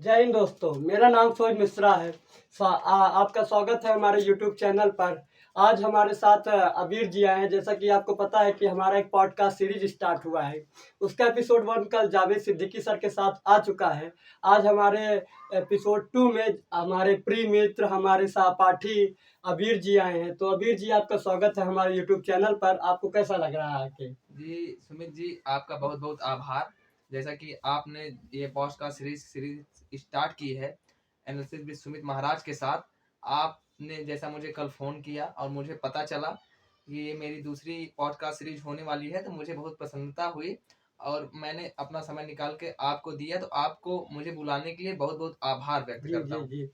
जय हिंद दोस्तों, मेरा नाम सूरज मिश्रा है। आपका स्वागत है हमारे यूट्यूब चैनल पर। आज हमारे साथ अबीर जी आए हैं। जैसा कि आपको पता है कि हमारा एक पॉडकास्ट सीरीज स्टार्ट हुआ है। उसका एपिसोड 1 कल जावेद सिद्दीकी सर के साथ आ चुका है। आज हमारे एपिसोड 2 में हमारे प्रिय मित्र, हमारे सहपाठी अबीर जी आए हैं। तो अबीर जी, आपका स्वागत है हमारे यूट्यूब चैनल पर। आपको कैसा लग रहा है आके? जी सुमित जी, आपका बहुत बहुत आभार। जैसा कि आपने ये पॉडकास्ट सीरीज स्टार्ट की है एनालिसिस विद सुमित महाराज के साथ। आपने जैसा मुझे कल फ़ोन किया और मुझे पता चला कि ये मेरी दूसरी पॉडकास्ट सीरीज होने वाली है, तो मुझे बहुत प्रसन्नता हुई और मैंने अपना समय निकाल के आपको दिया। तो आपको मुझे बुलाने के लिए बहुत बहुत आभार व्यक्त जी, करता जी, हूँ। जी।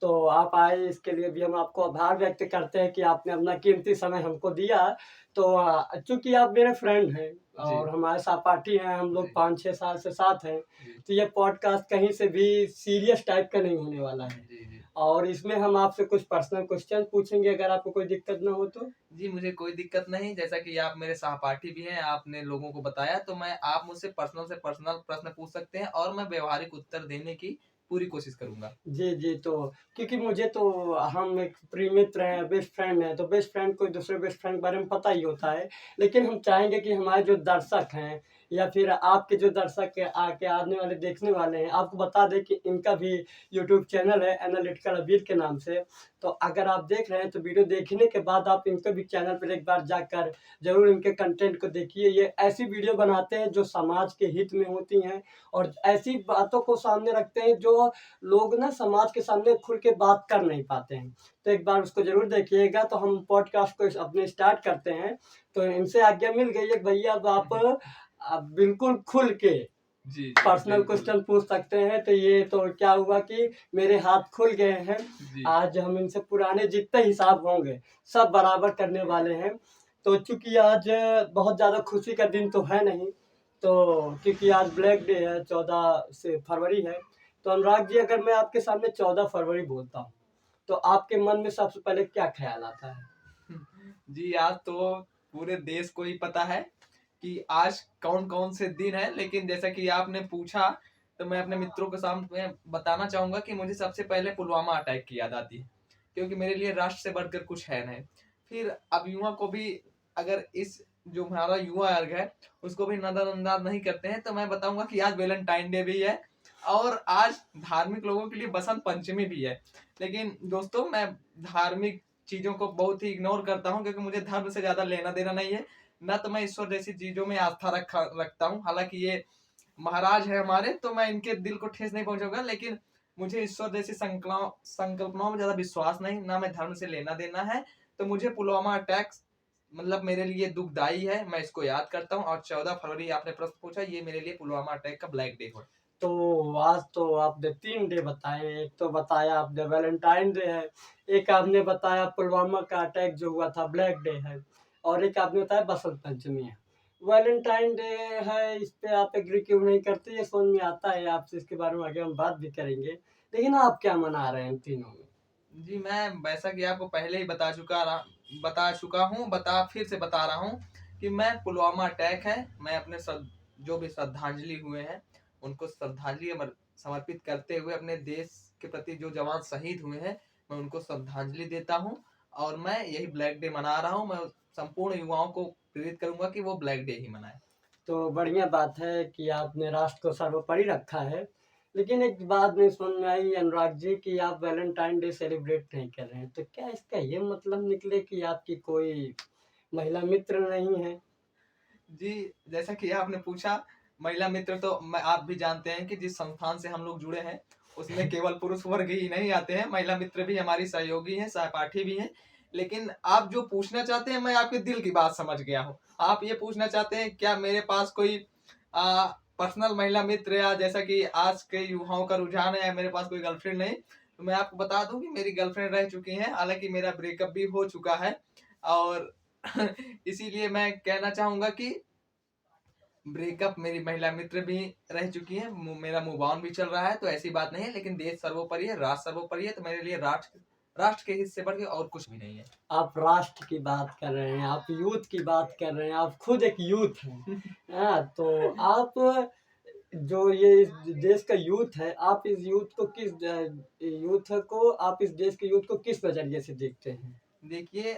तो आप आए, इसके लिए भी हम आपको आभार व्यक्त करते हैं कि आपने अपना कीमती समय हमको दिया। तो चूँकि आप मेरे फ्रेंड हैं जी और हमारे सहपाठी हैं, हम लोग जी 5-6 साल से साथ हैं, जी तो ये पॉडकास्ट कहीं से भी सीरियस टाइप का नहीं होने वाला है। जी जी और इसमें हम आपसे कुछ पर्सनल क्वेश्चन पूछेंगे, अगर आपको कोई दिक्कत ना हो तो? जी, मुझे कोई दिक्कत नहीं। जैसा कि आप मेरे सहपाठी भी हैं, आपने लोगों को बताया, तो मैं आप मुझसे पर्सनल से पर्सनल प्रश्न पूछ सकते हैं और मैं व्यावहारिक उत्तर देने की पूरी कोशिश करूँगा। जी, जी। तो क्योंकि मुझे तो हम एक प्रिय मित्र हैं, बेस्ट फ्रेंड हैं, तो बेस्ट फ्रेंड को दूसरे बेस्ट फ्रेंड के बारे में पता ही होता है। लेकिन हम चाहेंगे कि हमारे जो दर्शक हैं या फिर आपके जो दर्शक आके आने वाले देखने वाले हैं, आपको बता दें कि इनका भी यूट्यूब चैनल है एनालिटिकल अबीर के नाम से। तो अगर आप देख रहे हैं तो वीडियो देखने के बाद आप इनके भी चैनल पर एक बार जाकर ज़रूर इनके कंटेंट को देखिए। ये ऐसी वीडियो बनाते हैं जो समाज के हित में होती हैं और ऐसी बातों को सामने रखते हैं जो लोग ना समाज के सामने खुल के बात कर नहीं पाते हैं। तो एक बार उसको ज़रूर देखिएगा। तो हम पॉडकास्ट को अपने स्टार्ट करते हैं। तो इनसे आज्ञा मिल गई है भैया, अब आप बिल्कुल खुल के जी, जी, पर्सनल बिल्कुल। क्वेश्चन पूछ सकते हैं। तो ये तो क्या हुआ कि मेरे हाथ खुल गए हैं। जी, आज हम इनसे पुराने जितने हिसाब होंगे, सब बराबर करने वाले हैं। तो चूँकि आज बहुत ज़्यादा खुशी का दिन तो है नहीं, तो क्योंकि आज ब्लैक डे है, 14 से फरवरी है। तो अनुराग जी, अगर मैं आपके सामने 14 फरवरी बोलता हूँ, तो आपके मन में सबसे पहले क्या ख़्याल आता है? जी, आज तो पूरे देश को ही पता है कि आज कौन-कौन से दिन हैं, लेकिन जैसा कि आपने पूछा, तो मैं अपने मित्रों के सामने बताना चाहूँगा कि मुझे सबसे पहले पुलवामा अटैक की याद आती है, क्योंकि मेरे लिए राष्ट्र से बढ़कर कुछ है नहीं। फिर अब युवा को भी, अगर इस जो हमारा युवा वर्ग है, उसको भी नज़रअंदाज नहीं करते हैं, तो मैं बताऊँगा कि आज वैलेंटाइन डे भी है और आज धार्मिक लोगों के लिए बसंत पंचमी भी है। लेकिन दोस्तों, मैं धार्मिक चीज़ों को बहुत ही इग्नोर करता हूँ, क्योंकि मुझे धर्म से ज़्यादा लेना-देना नहीं है। ना तो मैं ईश्वर जैसी चीज़ों में आस्था रखता हूँ। हालाँकि ये महाराज हैं हमारे, तो मैं इनके दिल को ठेस नहीं पहुँचाऊँगा, लेकिन मुझे ईश्वर जैसी संकल्पनाओं में ज़्यादा विश्वास नहीं, ना मैं धर्म से लेना-देना है। तो मुझे पुलवामा अटैक मतलब मेरे लिए दुखदाई है, मैं इसको याद करता हूँ। और 14 फरवरी आपने प्रश्न पूछा, ये मेरे लिए पुलवामा अटैक का ब्लैक डे है। तो आज तो आपने 3 डे बताए। एक तो बताया आपने वैलेंटाइन डे है, एक आपने बताया पुलवामा का अटैक जो हुआ था ब्लैक डे है, और एक आपने बताया बसंत पंचमी है। वैलेंटाइन डे है, इस पे आप एग्री क्यों नहीं करते? ये समझ में आता है आपसे, इसके बारे में आगे हम बात भी करेंगे। लेकिन आप क्या मना रहे हैं इन तीनों में? जी, मैं वैसा कि आपको पहले ही बता फिर से बता रहा हूँ कि मैं पुलवामा अटैक है, मैं अपने जो भी श्रद्धांजलि हुए हैं, उनको श्रद्धांजलि समर्पित करते हुए अपने देश के प्रति जो जवान शहीद हुए हैं, मैं उनको श्रद्धांजलि देता हूँ और मैं यही ब्लैक डे मना रहा हूँ। मैं संपूर्ण युवाओं को प्रेरित करूँगा कि वो ब्लैक डे ही मनाएँ। तो बढ़िया बात है कि आपने राष्ट्र को सर्वोपरि रखा है। लेकिन एक बात नहीं समझ में आई अनुराग जी, कि आप वैलेंटाइन डे सेलिब्रेट नहीं कर रहे हैं। तो क्या इसका ये मतलब निकले कि आपकी कोई महिला मित्र नहीं है? जी, जैसा कि आपने पूछा, महिला मित्र तो मैं आप भी जानते हैं कि जिस संस्थान से हम लोग जुड़े हैं, उसमें केवल पुरुष वर्ग ही नहीं आते हैं, महिला मित्र भी हमारी सहयोगी हैं, सहपाठी भी हैं। लेकिन आप जो पूछना चाहते हैं, मैं आपके दिल की बात समझ गया हूँ। आप ये पूछना चाहते हैं, क्या मेरे पास कोई अ, पर्सनल महिला मित्र, या जैसा कि आज के युवाओं का रुझान है, मेरे पास कोई गर्लफ्रेंड नहीं। तो मैं आपको बता दूँ कि मेरी गर्लफ्रेंड रह चुकी हैं, हालाँकि मेरा ब्रेकअप भी हो चुका है और इसीलिए मैं कहना चाहूँगा कि ब्रेकअप मेरी महिला मित्र भी रह चुकी हैं, मेरा मूव ऑन भी चल रहा है, तो ऐसी बात नहीं है। लेकिन देश सर्वोपरि है, राष्ट्र सर्वोपरि है, तो मेरे लिए राष्ट्र राष्ट्र के हित से बढ़ के और कुछ भी नहीं है। आप राष्ट्र की बात कर रहे हैं, आप यूथ की बात कर रहे हैं, आप खुद एक यूथ हैं। हाँ, तो आप जो ये इस देश का यूथ है, आप इस यूथ को आप इस देश के यूथ को किस नज़रिए से देखते हैं? देखिए,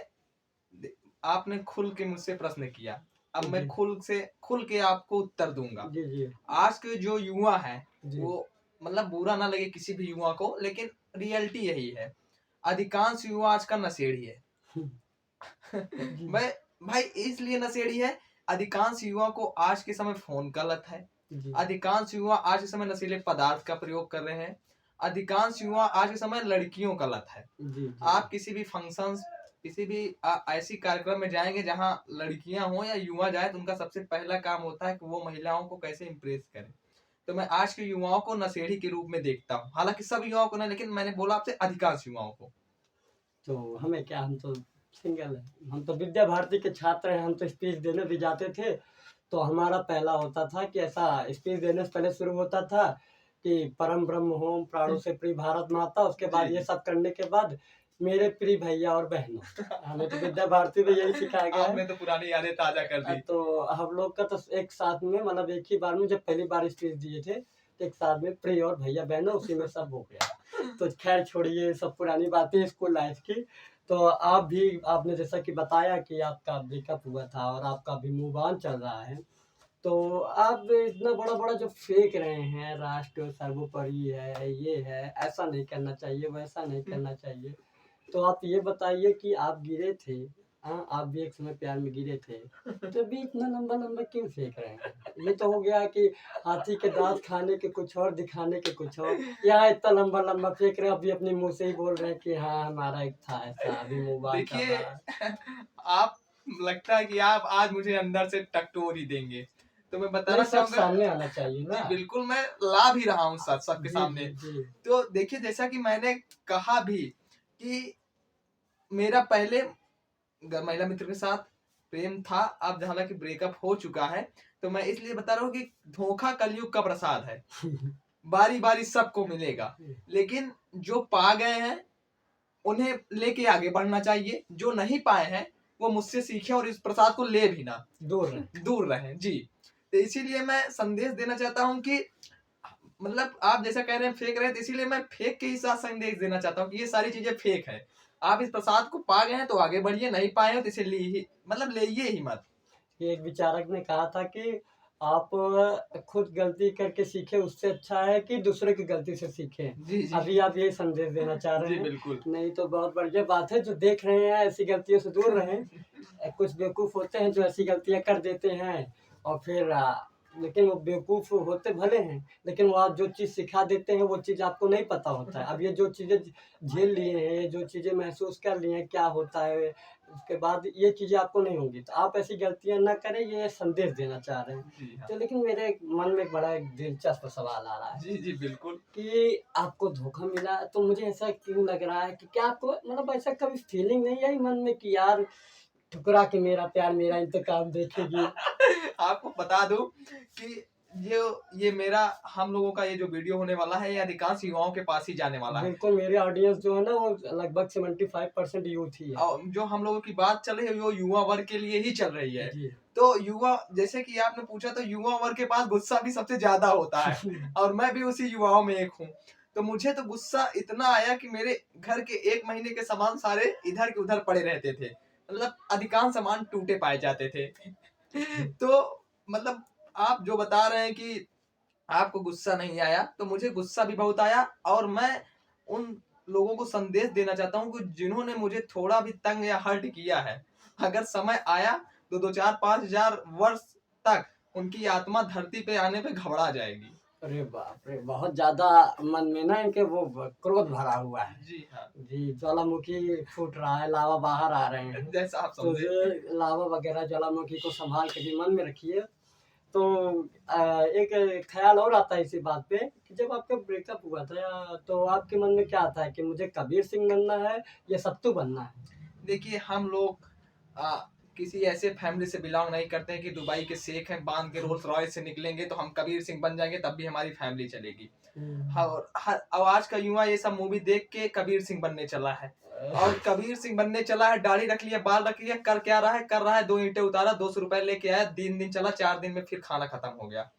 आपने खुल के मुझसे प्रश्न किया, अब मैं जी, खुल के आपको उत्तर दूंगा। जी, जी, आज के जो युवा है जी, वो, मतलब बुरा ना लगे किसी भी युवा को, लेकिन रियलिटी यही है, अधिकांश युवा आज का नशेड़ी है। जी, मैं भाई इसलिए नशेड़ी है, अधिकांश युवा को आज के समय फोन का लत है, जी, अधिकांश युवा आज के समय नशीले पदार्थ का प्रयोग कर रहे हैं, अधिकांश युवा आज के समय लड़कियों का लत है। जी, आप किसी भी फंक्शन, किसी भी ऐसी कार्यक्रम में जाएंगे जहां लड़कियां हो या युवा जाए, तो उनका सबसे पहला काम होता है कि वो महिलाओं को कैसे इम्प्रेस करें। तो मैं आज के युवाओं को नशेड़ी के रूप में देखता हूँ, हालांकि सब युवाओं को नहीं, लेकिन मैंने बोला आपसे अधिकांश युवाओं को। तो हमें क्या, हम तो सिंगल हैं, हम तो विद्या भारती के छात्र हैं, हम तो स्पीच देने भी जाते थे, तो हमारा पहला होता था कि ऐसा स्पीच देने से पहले शुरू होता था कि परम ब्रह्म होम प्राणों से प्रिय भारत माता, उसके बाद जी। ये सब करने के बाद मेरे प्रिय भैया और बहनों, हमें तो विद्या भारती में यही सिखाया गया है। आपने तो पुरानी यादें ताजा कर दी। तो हम लोग का तो एक साथ में, मतलब एक ही बार में जब पहली बार स्पीच दिए थे, तो एक साथ में प्रिय और भैया बहनों उसी में सब हो गया। तो खैर छोड़िए सब पुरानी बातें स्कूल लाइफ की। तो आप भी, आपने जैसा कि बताया कि आपका ब्रेकअप हुआ था और आपका भी मूव ऑन चल रहा है, तो आप इतना बड़ा-बड़ा जो फेंक रहे हैं, राष्ट्र सर्वोपरि है, ये है, ऐसा नहीं करना चाहिए, वैसा नहीं करना चाहिए। तो आप ये बताइए कि आप गिरे थे, हाँ, आप भी एक समय प्यार में गिरे थे, तो अभी इतना लंबा-लंबा क्यों फेंक रहे हैं? ये तो हो गया कि हाथी के दाँत खाने के कुछ और, दिखाने के कुछ और। यहाँ इतना लंबा-लंबा फेंक रहे हैं, अभी अपने मुँह से ही बोल रहे हैं कि हाँ, हमारा एक था ऐसा, अभी मूव ऑन चल देखिए, रहा है। आप, लगता है कि आप आज मुझे अंदर से टकटोर ही देंगे, तो मैं नहीं, बताना सच चाहूंगा। सामने आना चाहिए जी ना। बिल्कुल, मैं ला भी रहा हूँ सच सबके जी, जी, सामने। जी। तो देखिए, जैसा कि मैंने कहा भी कि मेरा पहले महिला मित्र के साथ प्रेम था, अब हालांकि ब्रेकअप हो चुका है, तो मैं इसलिए बता रहा हूँ कि धोखा कलयुग का प्रसाद है, बारी बारी सबको मिलेगा, लेकिन जो पा गए हैं उन्हें लेके आगे बढ़ना चाहिए, जो नहीं पाए हैं वो मुझसे सीखे और इस प्रसाद को ले भी ना, दूर रहे। दूर रहें। जी, तो इसीलिए मैं संदेश देना चाहता हूँ कि, मतलब आप जैसा कह रहे हैं फेक रहे हैं, तो इसीलिए मैं फेक के ही साथ संदेश देना चाहता हूँ कि ये सारी चीजें फेक है। आप इस प्रसाद को पा गए हैं तो आगे बढ़िए, नहीं पाए हो तो इसे ली ही, मतलब लेइए ही मत। एक विचारक ने कहा था कि आप खुद गलती करके सीखें, उससे अच्छा है कि दूसरे की गलती से सीखें। जी जी। अभी आप यही संदेश देना चाह रहे जी हैं? बिल्कुल। नहीं तो बहुत बढ़िया बात है, जो देख रहे हैं ऐसी गलतियों से दूर रहें। कुछ बेवकूफ़ होते हैं जो ऐसी गलतियाँ कर देते हैं और फिर लेकिन वो बेवकूफ़ होते भले हैं, लेकिन वो आप जो चीज़ सिखा देते हैं वो चीज़ आपको नहीं पता होता है। अब ये जो चीज़ें झेल लिए हैं, ये जो चीज़ें महसूस कर लिए हैं, क्या होता है, उसके बाद ये चीज़ें आपको नहीं होंगी। तो आप ऐसी गलतियाँ ना करें, ये संदेश देना चाह रहे हैं। जी हाँ। तो लेकिन मेरे मन में एक बड़ा एक दिलचस्प सवाल आ रहा है जी जी बिल्कुल। कि आपको धोखा मिला, तो मुझे ऐसा क्यों लग रहा है कि क्या आपको, मतलब ऐसा कभी फीलिंग नहीं आई मन में कि यार ठुकरा के मेरा प्यार मेरा इंतकाम देखेगी? आपको बता दूं कि ये मेरा, हम लोगों का ये जो वीडियो होने वाला है, ये अधिकांश युवाओं के पास ही जाने वाला है। बिल्कुल, मेरे ऑडियंस जो है ना वो लगभग 75% यूथ ही है। और जो हम लोगों की बात चल रही है वो युवा वर्ग के लिए ही चल रही है। जी। तो युवा, जैसे कि आपने पूछा, तो युवा वर्ग के पास गुस्सा भी सबसे ज्यादा होता है और मैं भी उसी युवाओं में एक हूँ। तो मुझे तो गुस्सा इतना आया कि मेरे घर के 1 महीने के सामान सारे इधर के उधर पड़े रहते थे, मतलब अधिकांश सामान टूटे पाए जाते थे। तो मतलब आप जो बता रहे हैं कि आपको गुस्सा नहीं आया, तो मुझे गुस्सा भी बहुत आया, और मैं उन लोगों को संदेश देना चाहता हूँ कि जिन्होंने मुझे थोड़ा भी तंग या हर्ट किया है, अगर समय आया तो 2 4 5 हजार वर्ष तक उनकी आत्मा धरती पे आने पे घबरा जाएगी। अरे बाप रे! बहुत ज़्यादा मन में ना इनके वो क्रोध भरा हुआ है। जी हाँ। जी, ज्वालामुखी फूट रहा है, लावा बाहर आ रहे हैं। जैसा आप तो समझे। ये लावा वगैरह ज्वालामुखी को सँभाल के भी मन में रखिए। तो एक ख़्याल और आता है इसी बात पे कि जब आपका ब्रेकअप हुआ था तो आपके मन में क्या आता है कि मुझे कबीर सिंह बनना है या सत्तू बनना है? देखिए, हम लोग आ, किसी ऐसे फैमिली से बिलोंग नहीं करते हैं कि दुबई के शेख हैं, बांध के रोल्स रॉयस से निकलेंगे तो हम कबीर सिंह बन जाएंगे तब भी हमारी फैमिली चलेगी। हुँ। और आज का युवा ये सब मूवी देख के कबीर सिंह बनने चला है, और कबीर सिंह बनने चला है, दाढ़ी रख लिया, बाल रख लिया, कर क्या रहा है, कर रहा है 2 ईंटें उतारा, 200 रुपए लेके आया, 3 दिन चला, 4 दिन में फिर खाना खत्म हो गया।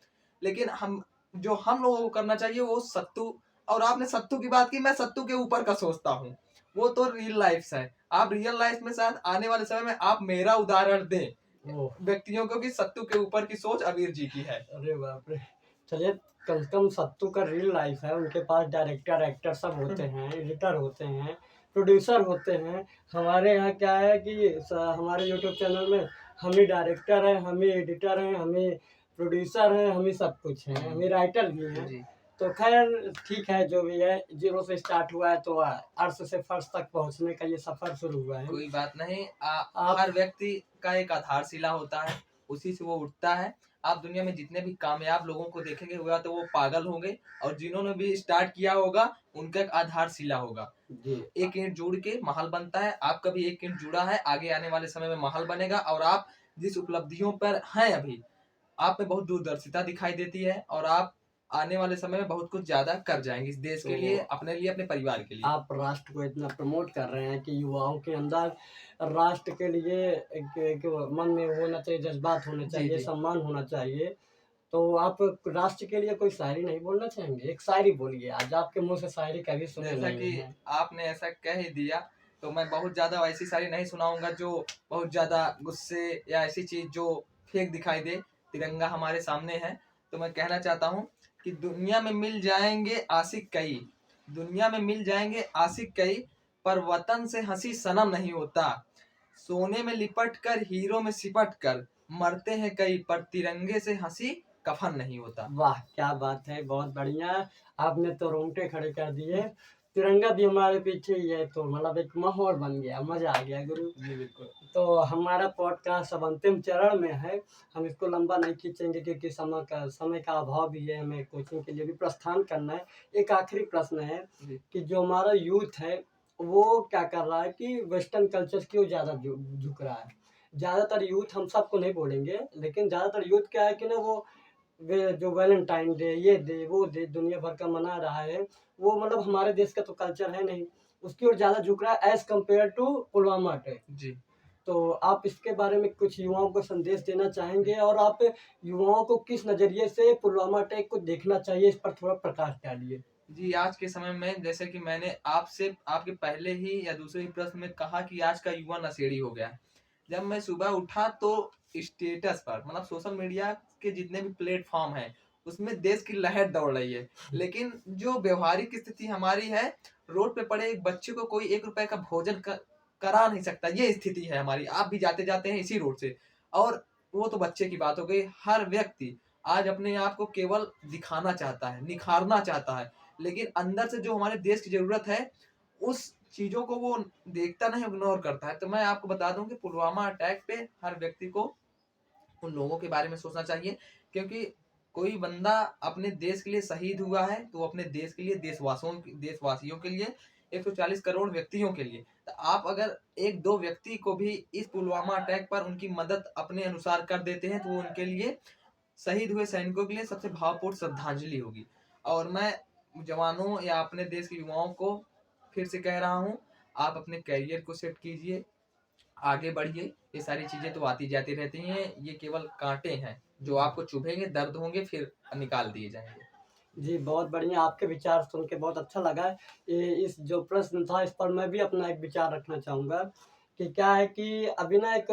लेकिन हम, जो हम लोगों को करना चाहिए वो सत्तू, और आपने सत्तू की बात की, मैं सत्तू के ऊपर का सोचता हूँ, वो तो रियल लाइफ है। आप रियल लाइफ में शायद आने वाले समय में आप मेरा उदाहरण दें ओह! व्यक्तियों को कि सत्तू के ऊपर की सोच अबीर जी की है। अरे बाप रे! चलिए, कम से कम सत्तू का रियल लाइफ है, उनके पास डायरेक्टर, एक्टर सब होते हैं, एडिटर होते हैं, प्रोड्यूसर होते हैं। हमारे यहाँ क्या है कि हमारे यूट्यूब चैनल में हम ही डायरेक्टर हैं, हम ही एडिटर हैं, हम ही प्रोड्यूसर हैं, हम ही सब कुछ हैं, हम ही राइटर भी हैं। जी तो खैर ठीक है, जो भी है, ज़ीरो से स्टार्ट हुआ है तो अर्श से फर्श तक पहुँचने का ये सफ़र शुरू हुआ है। कोई बात नहीं। आप हर व्यक्ति का एक आधारशिला होता है, उसी से वो उठता है। आप दुनिया में जितने भी कामयाब लोगों को देखेंगे हुआ तो वो पागल होंगे, और जिन्होंने भी स्टार्ट किया होगा उनका एक आधारशिला होगा। जी, एक ईंट जोड़ के महल बनता है, आपका भी एक ईंट जुड़ा है, आगे आने वाले समय में महल बनेगा। और आप जिस उपलब्धियों पर हैं अभी, आप में बहुत दूरदर्शिता दिखाई देती है, और आप आने वाले समय में बहुत कुछ ज्यादा कर जाएंगे इस देश के लिए, तो अपने लिए, अपने परिवार के लिए। आप राष्ट्र को इतना प्रमोट कर रहे हैं कि युवाओं के अंदर राष्ट्र के लिए एक मन में वो होना चाहिए, जज्बात होने जी चाहिए, जी। सम्मान होना चाहिए। तो आप राष्ट्र के लिए कोई शायरी नहीं बोलना चाहेंगे? एक शायरी बोलिए, आज आपके मुँह से शायरी कभी सुने जैसा नहीं कि हैं। आपने ऐसा कह ही दिया, तो मैं बहुत ज्यादा वैसी सारी नहीं सुनाऊंगा जो बहुत ज्यादा गुस्से या ऐसी चीज जो फेक दिखाई दे। तिरंगा हमारे सामने है, तो मैं कहना चाहता हूँ कि दुनिया में मिल जाएंगे आशिक कई, दुनिया में मिल जाएंगे आशिक कई, पर वतन से हंसी सनम नहीं होता। सोने में लिपट कर हीरो में सिपट कर मरते हैं कई, पर तिरंगे से हंसी कफन नहीं होता। वाह! क्या बात है, बहुत बढ़िया। आपने तो रोंगटे खड़े कर दिए। तिरंगा भी हमारे पीछे ही है, तो मतलब एक माहौल बन गया, मज़ा आ गया गुरु। जी बिल्कुल। तो हमारा पॉडकास्ट अब अंतिम चरण में है। हम इसको लंबा नहीं खींचेंगे क्योंकि समय का अभाव भी है, हमें कोचिंग के लिए भी प्रस्थान करना है। एक आखिरी प्रश्न है जी कि जो हमारा यूथ है, वो क्या कर रहा है कि वेस्टर्न कल्चर की ओर ज़्यादा झुक रहा है। ज़्यादातर यूथ, हम सबको नहीं बोलेंगे, लेकिन ज़्यादातर यूथ क्या है कि ना वो वे जो वैलेंटाइन डे, ये डे, वो डे दुनिया भर का मना रहा है, वो मतलब हमारे देश का तो कल्चर है नहीं, उसकी ओर ज़्यादा झुक रहा है as compare to Pulwama attack. जी। तो आप इसके बारे में कुछ युवाओं को संदेश देना चाहेंगे, और आप युवाओं को किस नज़रिए से पुलवामा अटैक को देखना चाहिए, इस पर थोड़ा प्रकाश डालिए? जी, आज के समय में जैसे कि मैंने आपसे आपके पहले ही या दूसरे ही प्रश्न में कहा कि आज का युवा नशेड़ी हो गया है। जब मैं सुबह उठा तो स्टेटस पर, मतलब सोशल मीडिया के जितने भी प्लेटफ़ॉर्म हैं, उसमें देश की लहर दौड़ रही है। लेकिन जो व्यावहारिक स्थिति हमारी है, रोड पे पड़े एक बच्चे को कोई ₹1 का भोजन करा नहीं सकता, ये स्थिति है हमारी। आप भी जाते-जाते हैं इसी रोड से, और वो तो बच्चे की बात हो गई। हर व्यक्ति आज अपने आप को केवल दिखाना चाहता है, निखारना चाहता है। लेकिन अंदर से जो हमारे देश की ज़रूरत है, उस चीज़ों को वो देखता नहीं, इग्नोर करता है। तो मैं आपको बता दूँ कि पुलवामा अटैक पे हर व्यक्ति को उन लोगों के बारे में सोचना चाहिए, क्योंकि कोई बंदा अपने देश के लिए शहीद हुआ है, तो वो अपने देश के लिए, देशवासियों के लिए, 140 करोड़ व्यक्तियों के लिए। तो आप अगर 1-2 व्यक्ति को भी इस पुलवामा अटैक पर उनकी मदद अपने अनुसार कर देते हैं, तो वो उनके लिए, शहीद हुए सैनिकों के लिए सबसे भावपूर्ण श्रद्धांजलि होगी। और मैं जवानों या अपने देश के युवाओं को फिर से कह रहा हूँ, आप अपने करियर को सेट कीजिए, आगे बढ़िए। ये सारी चीज़ें तो आती जाती रहती हैं, ये केवल काँटे हैं, जो आपको चुभेंगे, दर्द होंगे, फिर निकाल दिए जाएँगे। जी, बहुत बढ़िया, आपके विचार सुन के बहुत अच्छा लगा। ये इस जो प्रश्न था, इस पर मैं भी अपना एक विचार रखना चाहूँगा कि क्या है कि अभी ना एक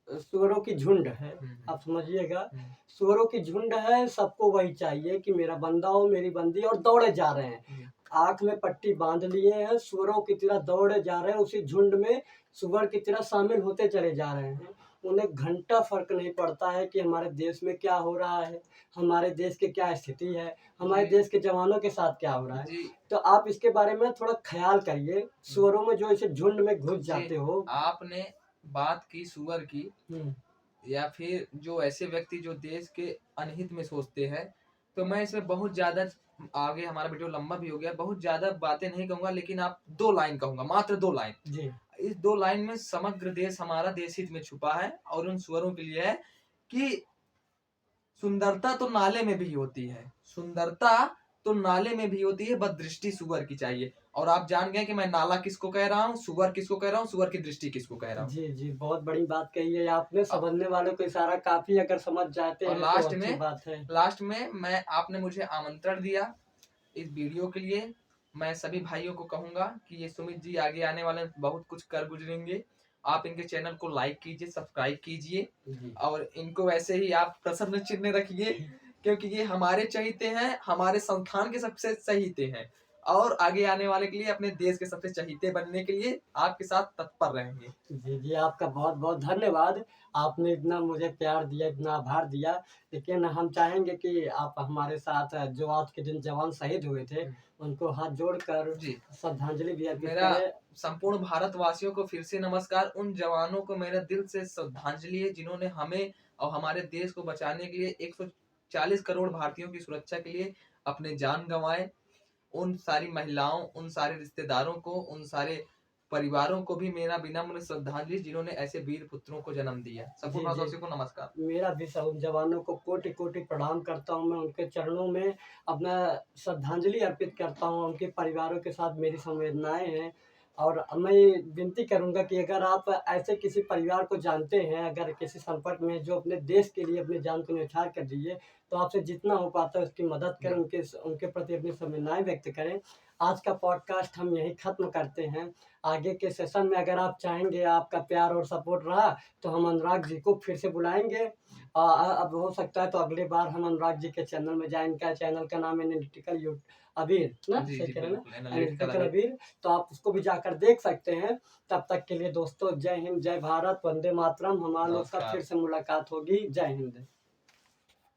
सूअरों की झुंड है, आप समझिएगा। हुँ। सूअरों की झुंड है, सबको वही चाहिए कि मेरा बंदा हो, मेरी बंदी, और दौड़े जा रहे हैं। हुँ। आँख में पट्टी बाँध लिए हैं, सूअरों की तरह दौड़े जा रहे हैं, उसी झुंड में सूअर की तरह शामिल होते चले जा रहे हैं। उन्हें घंटा फ़र्क नहीं पड़ता है कि हमारे देश में क्या हो रहा है, हमारे देश की क्या स्थिति है, हमारे जी, देश के जवानों के साथ क्या हो रहा है। जी, तो आप इसके बारे में थोड़ा ख़्याल करिए, सूअरों में जो ऐसे झुंड में घुस जी, जाते हो। आपने बात की सूअर की, हुँ, या फिर जो ऐसे व्यक्ति जो देश के अनहित में सोचते हैं, तो मैं इसमें बहुत ज़्यादा, आगे हमारा वीडियो लंबा भी हो गया, बहुत ज़्यादा बातें नहीं कहूँगा, लेकिन आप 2 लाइन कहूँगा, मात्र 2 लाइन। जी, इस 2 लाइन में समग्र देश हमारा देश हित में छुपा है, और उन सुअरों के लिए है कि सुंदरता तो नाले में भी होती है, सुंदरता तो नाले में भी होती है, बस दृष्टि सुअर की चाहिए। और आप जान गए कि मैं नाला किसको कह रहा हूँ, सुअर किसको कह रहा हूँ, सुअर की दृष्टि किसको कह रहा हूँ। जी, जी, बहुत बड़ी बात कही है आपने। समझने वालों को इशारा काफ़ी अगर समझ जाते और हैं तो अच्छी बात है। लास्ट में मैं आपने मुझे आमंत्रण दिया इस वीडियो के लिए। मैं सभी भाइयों को कहूंगा कि ये सुमित जी आगे आने वाले बहुत कुछ कर गुजरेंगे। आप इनके चैनल को लाइक कीजिए, सब्सक्राइब कीजिए जी। और इनको वैसे ही आप प्रसन्न चिन्ह रखिए, क्योंकि ये हमारे चहीते हैं, हमारे संस्थान के सबसे चहीते हैं और आगे आने वाले के लिए अपने देश के सबसे चहीते बनने के लिए आपके साथ तत्पर रहेंगे। जी, जी, आपका बहुत-बहुत धन्यवाद। आपने इतना मुझे प्यार दिया, इतना आभार दिया। लेकिन हम चाहेंगे कि आप हमारे साथ जो आज के दिन जवान शहीद हुए थे, उनको हाथ जोड़कर जी, श्रद्धांजलि भी अर्पित मेरा करें। संपूर्ण भारतवासियों को फिर से नमस्कार। उन जवानों को मेरे दिल से श्रद्धांजलि है जिन्होंने हमें और हमारे देश को बचाने के लिए 140 करोड़ भारतीयों की सुरक्षा के लिए अपने जान गंवाए। उन सारी महिलाओं, उन सारे रिश्तेदारों को, उन सारे परिवारों को भी मेरा विनम्र श्रद्धांजलि जिन्होंने ऐसे वीर पुत्रों को जन्म दिया। जी, संपूर्ण जी। भारतवासियों को नमस्कार। मेरा भी सब उन जवानों को कोटि-कोटि प्रणाम करता हूँ। मैं उनके चरणों में अपना श्रद्धांजलि अर्पित करता हूँ। उनके परिवारों के साथ मेरी संवेदनाएँ हैं और मैं ये विनती करूँगा कि अगर आप ऐसे किसी परिवार को जानते हैं, अगर किसी संकट में जो अपने देश के लिए अपनी जान को न्यौछावर कर दिए, तो आपसे जितना हो पाता है उसकी मदद करें, उनके प्रति अपनी संवेदनाएँ व्यक्त करें। आज का पॉडकास्ट हम यहीं ख़त्म करते हैं। आगे के सेशन में अगर आप चाहेंगे, आपका प्यार और सपोर्ट रहा, तो हम अनुराग जी को फिर से बुलाएँगे। अब हो सकता है तो अगली बार हम अनुराग जी के चैनल में जाएँ। इनका चैनल का नाम है एनालिटिकल अबीर ना? जी, सही जी, कह रहे हैं बिल्कुल, ना? एनालिटिकल एनालिटिकल अबीर। अबीर। तो आप उसको भी जाकर देख सकते हैं। तब तक के लिए दोस्तों जय हिंद, जय भारत, वंदे मातरम। हमारा लोग का नमस्कार। फिर से मुलाकात होगी। जय हिंद।